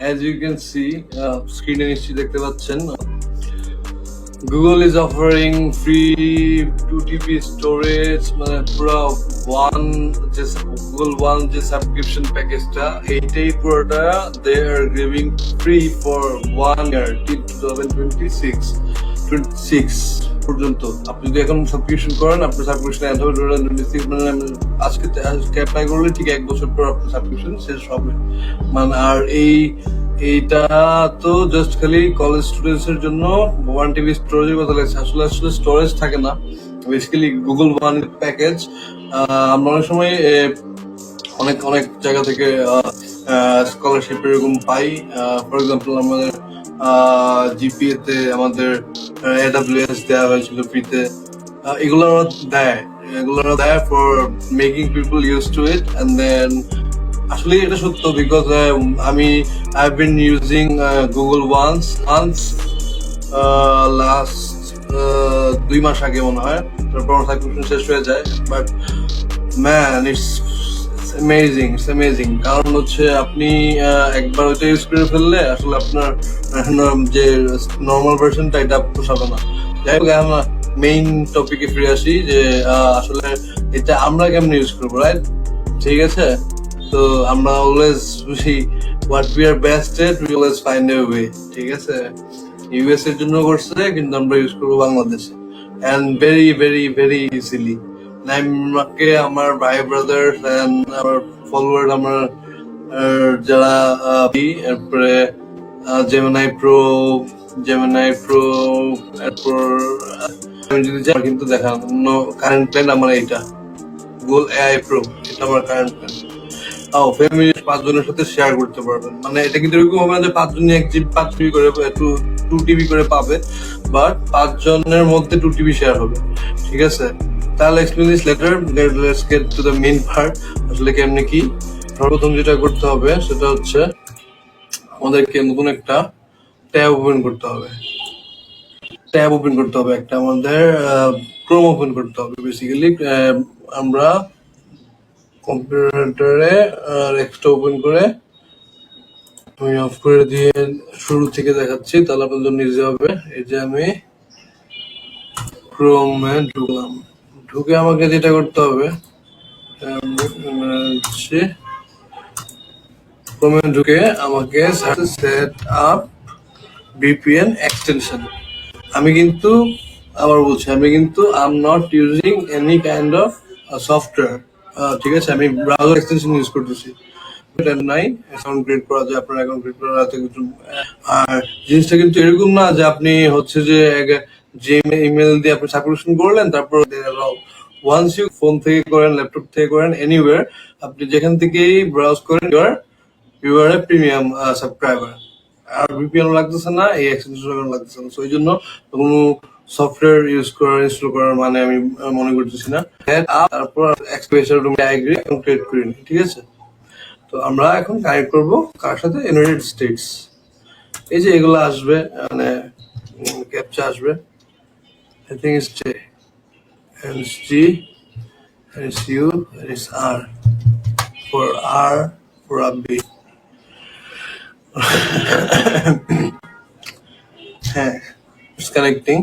As you can see, screen নিশ্চয়ই দেখতে পাচ্ছেন, Google is offering free 2 TB storage, মানে পুরো Google One যে সাবস্ক্রিপশন প্যাকেজটা, এইটাই পুরোটা they are giving free for 1 year till 2026 পর্যন্ত। আপনি যদি এখন সাবস্ক্রিপশন করেন, আপনার সাবস্ক্রিপশন এন্ড হবে 2026, মানে আজকে অ্যাপ্লাই করলে ঠিক 1 বছর পর আপনার সাবস্ক্রিপশন শেষ হবে। মানে আর এইটা তো জাস্ট খালি কলেজ স্টুডেন্টস এর জন্য 1 TB স্টোরেজের কথা লাগছে। আসলে স্টোরেজ থাকে না, বেসিক্যালি গুগল ওয়ান প্যাকেজ। আমরা অনেক সময় অনেক জায়গা থেকে স্কলারশিপ এরকম পাই। ফর এক্সাম্পল আমাদের জিপিএ তে আমাদের AWS দেওয়া হয়েছিল ফ্রিতে। এগুলো দেয় for making people use to it. And then আসলে এটা সত্য, because I've been using Google once last 2 মাস আগে মনে হয়, তারপর সাবস্ক্রিপশন শেষ হয়ে যায়। But man, it's amazing. কারণ হচ্ছে আপনি একবার ওইটা ইউজ করে ফেললে আসলে আপনার যে নর্মাল ভার্সনটা এটা পোষাবে না। যাই হোক, আমরা মেইন টপিকে ফিরে আসি যে আসলে এটা আমরা কেমন ইউজ করবো, রাইট? ঠিক আছে, তো আমরা always what we are best at, we always find a way। ঠিক আছে, ইউএস এর জন্য করছে, কিন্তু আমরা ইউজ করবো বাংলাদেশে, and very easily। আমাকে আমার ভাই ব্রাদার এন্ড আমার ফলোয়ার, আমার যারা এরপরে জেমিনাই প্রো, এরপর আমি যদি যাই, কিন্তু দেখানো কারেন্ট প্ল্যান আমার এইটা গুগল এআই প্রো, এটা আমার কারেন্ট প্ল্যান। ফ্যামিলি 5 জনের সাথে শেয়ার করতে পারবেন। মানে এটা কিন্তু এরকম হবে না যে 5 জনই 5 জিবি করে 2 টিবি করে পাবে, বাট 5 জনের মধ্যে 2 টিবি শেয়ার হবে। ঠিক আছে, তাহলে explain this letter, let's get to the main part. আসলে কেমনে কি? সর্বপ্রথম যেটা করতে হবে সেটা হচ্ছে আমাদেরকে নতুন একটা ট্যাব ওপেন করতে হবে। একটা আমাদের ক্রোম ওপেন করতে হবে। বেসিক্যালি আমরা কম্পিউটারে ডেস্কটপ ওপেন করে, আমি অফ করে দিয়ে শুরু থেকে দেখাচ্ছি, তাহলে আপনার জন্য ইজি হবে। এই যে আমি ক্রোমে ঢুকলাম, ঢুকে আমাকে যেটা করতে হবে, ক্রোমে ঢুকে আমাকে সেট আপ VPN এক্সটেনশন। আমি কিন্তু আবার বলছি, আমি কিন্তু I am not using any kind of software. ঠিক আছে, আমি ব্রাউজার এক্সটেনশন ইউজ করতেছি। নাই অ্যাকাউন্ট ক্রিয়েট করা যায়, আপনার অ্যাকাউন্ট ক্রিয়েট করা আছে কিছু। আর জিনিসটা কিন্তু এরকম না যে আপনি হচ্ছে যে ইমেল দিয়ে আপনি সাবস্ক্রিপশন করলেন, তারপর ওয়ান্স ইউ ফোন থেকে করেন, ল্যাপটপ থেকে করেন, এনিওয়্যার, আপনি যেখান থেকেই ব্রাউজ করেন, you are a premium subscriber. আর ভিপিএন লাগতেছে না, এই এক্সটেনশন লাগতেছে না। সো এই জন্য কোনো সফটওয়্যার ইনস্টল করার মানে আমি মনে করতেছি না। তারপর এক্সপ্রেশন ডায়াগ্রাম অ্যাকাউন্ট ক্রিয়েট করে নিই। ঠিক আছে, তো আমরা এখন কানেক্ট করবো কার সাথে? United states. এই যে এগুলো আসবে, মানে ক্যাপচা আসবে, I think it's J and it's G and it's U and it's R for Abby। হ্যাঁ, it's connecting।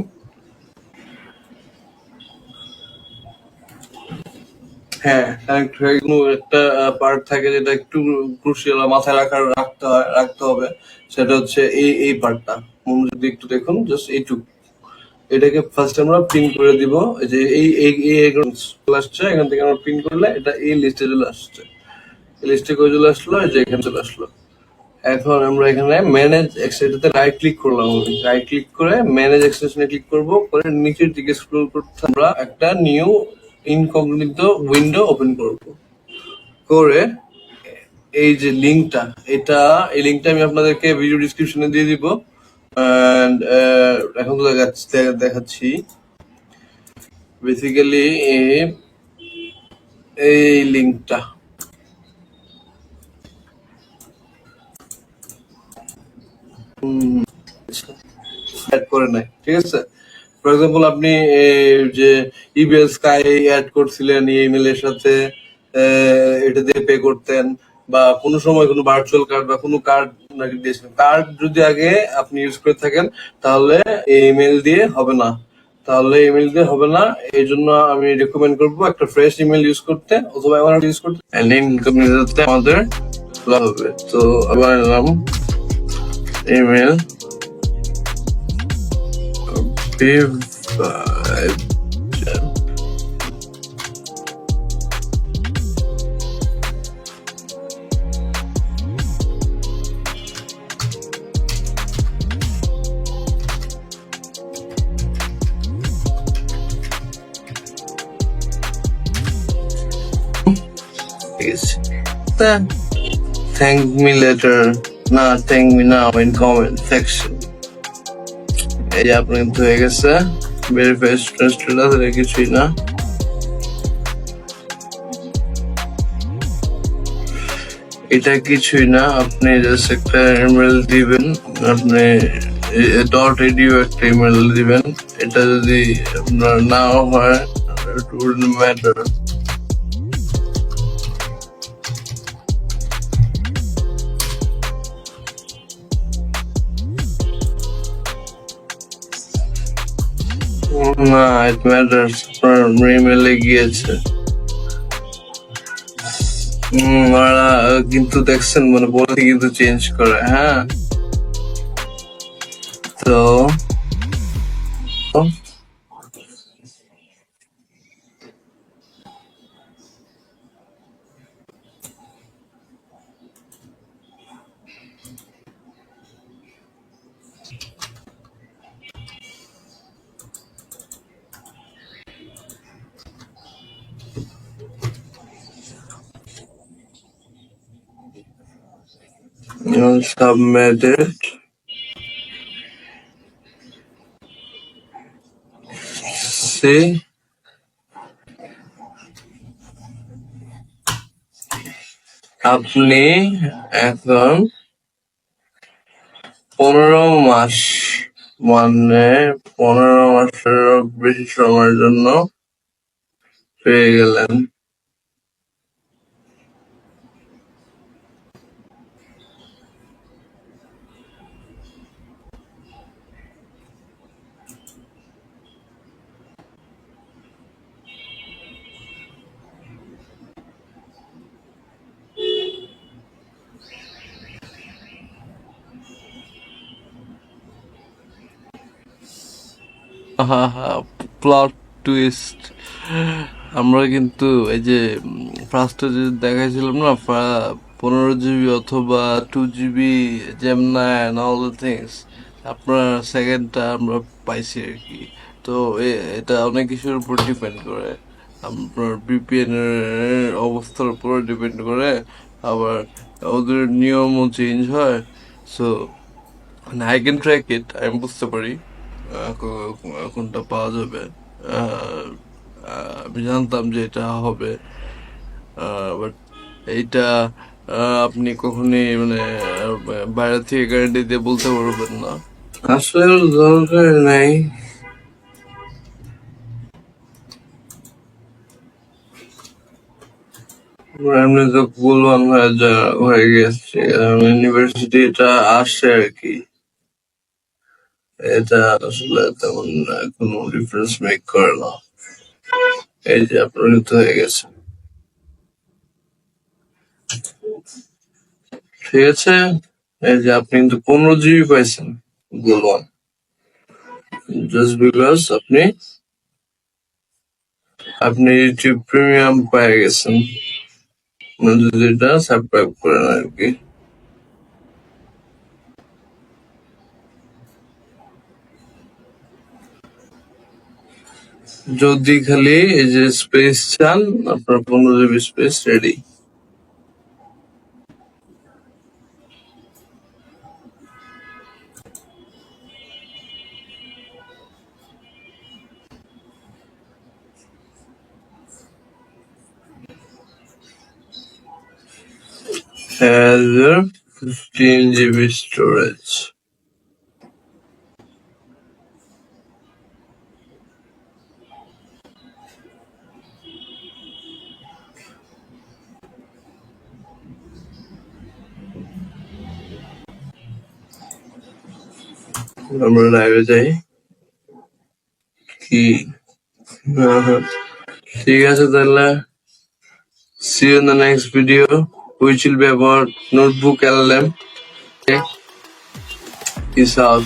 হ্যাঁ, কানেক্ট হয়ে কোনো একটা পার্ট থাকে যেটা একটু ক্রুশিয়াল, মাথায় রাখতে হবে। সেটা হচ্ছে এই পার্টটা, মনোযোগ দিয়ে একটু দেখুন, জাস্ট এইটুকু। এটাকে ফার্স্ট আমরা প্রিন্ট করে দিব। যে চলে আসছে, এখান থেকে আমরা প্রিন্ট করলে এটা এই লিস্টে চলে আসছে। এই লিস্টে করে চলে আসলো, এই যে এখানে চলে আসলো। এখন আমরা এখানে ম্যানেজ এটাতে রাইট ক্লিক করলাম, রাইট ক্লিক করে ম্যানেজ এক্সটেনশনে ক্লিক করব, করে নিচের দিকে স্ক্রল করতে আমরা একটা নিউ ইনকগনিটো উইন্ডো ওপেন করব। করে এই যে লিঙ্কটা, এই লিঙ্কটা আমি আপনাদেরকে ভিডিও ডিসক্রিপশনে দিয়ে দিব। এখন তো দেখাচ্ছি বেসিক্যালি এই লিঙ্কটা। অ্যাড করে নাই, ঠিক আছে। ফর এক্সাম্পল আপনি যে ইবিএল স্কাই অ্যাড করছিলেন ইমেলের সাথে, এটা দিয়ে পে করতেন, বা কোনো সময় কোনো ভার্চুয়াল কার্ড বা কোনো কার্ড দিয়েছেন, কার্ড যদি আগে আপনি ইউজ করে থাকেন তাহলে এই ইমেল দিয়ে হবে না, এই জন্য আমি রেকমেন্ড করবো একটা ফ্রেশ ইমেল ইউজ করতে অথবা এমন ইউজ করতে, ইনকগনিটোতে আমাদের লাভ হবে। তো আবার এলাম ইমেল thank me later, না thank me now in comment section। এই যে আপনার কিন্তু হয়ে গেছে ভেরিফাই স্টুডেন্ট, কিছুই না। এটা কিছুই না, আপনি জাস্ট একটা ইমেল দিবেন, আপনি .edu একটা ইমেল দিবেন। এটা যদি আপনার নাও হয় it wouldn't matter। না, it matters, আপনার ইমেলে গিয়েছে। ওরা কিন্তু দেখছেন মানে বলে কিন্তু চেঞ্জ করে, হ্যাঁ। তো submitted, see আপনি এখন 15 মাস মানে 15 মাসের বেশি সময়ের জন্য পেয়ে গেলেন। Plot twist. আমরা কিন্তু এই যে ফার্স্টে যে দেখাইছিলাম না 15 GB অথবা 2 GB জেমনা অ্যান্ড অল দ্য থিংস, আপনার সেকেন্ডটা আমরা পাইছি আর কি। তো এটা অনেক কিছুর উপর ডিপেন্ড করে, আপনার বিপিএন এর অবস্থার উপর ডিপেন্ড করে, আবার ওদের নিয়মও চেঞ্জ হয়। সো মানে আই ক্যান ট্র্যাক ইট, আমি বুঝতে পারি কোনটা পাওয়া যাবে। আহ, আমি জানতাম যে এটা হবে, বাট এইটা আপনি কখনই মানে বাইরে থেকে গ্যারান্টি দিয়ে বলতে পারবেন না। আসলে দরকার নাই, এমনি তো গুলওয়ান হয়ে গেছে, ইউনিভার্সিটিটা আসছে আর কি। এটা আসলে তেমন কোনো ডিফারেন্স মেক করে না। এই যে আপনার কিন্তু হয়ে গেছে, ঠিক আছে। এই যে আপনি কিন্তু 15 GB পাইছেন গুলওয়ান, জাস্ট বিকজ আপনি ইউটিউব প্রিমিয়াম পেয়ে গেছেন, মানে যদি এটা সাবস্ক্রাইব করেন আর কি। যদি খালি এই যে স্পেস চান, আপনার 15 GB space ready. Has a 15 GB storage. আমরা লাইভে যাই কি ঠিক আছে তাহলে see you in the next video which will be about notebook LLM. Okay, peace out.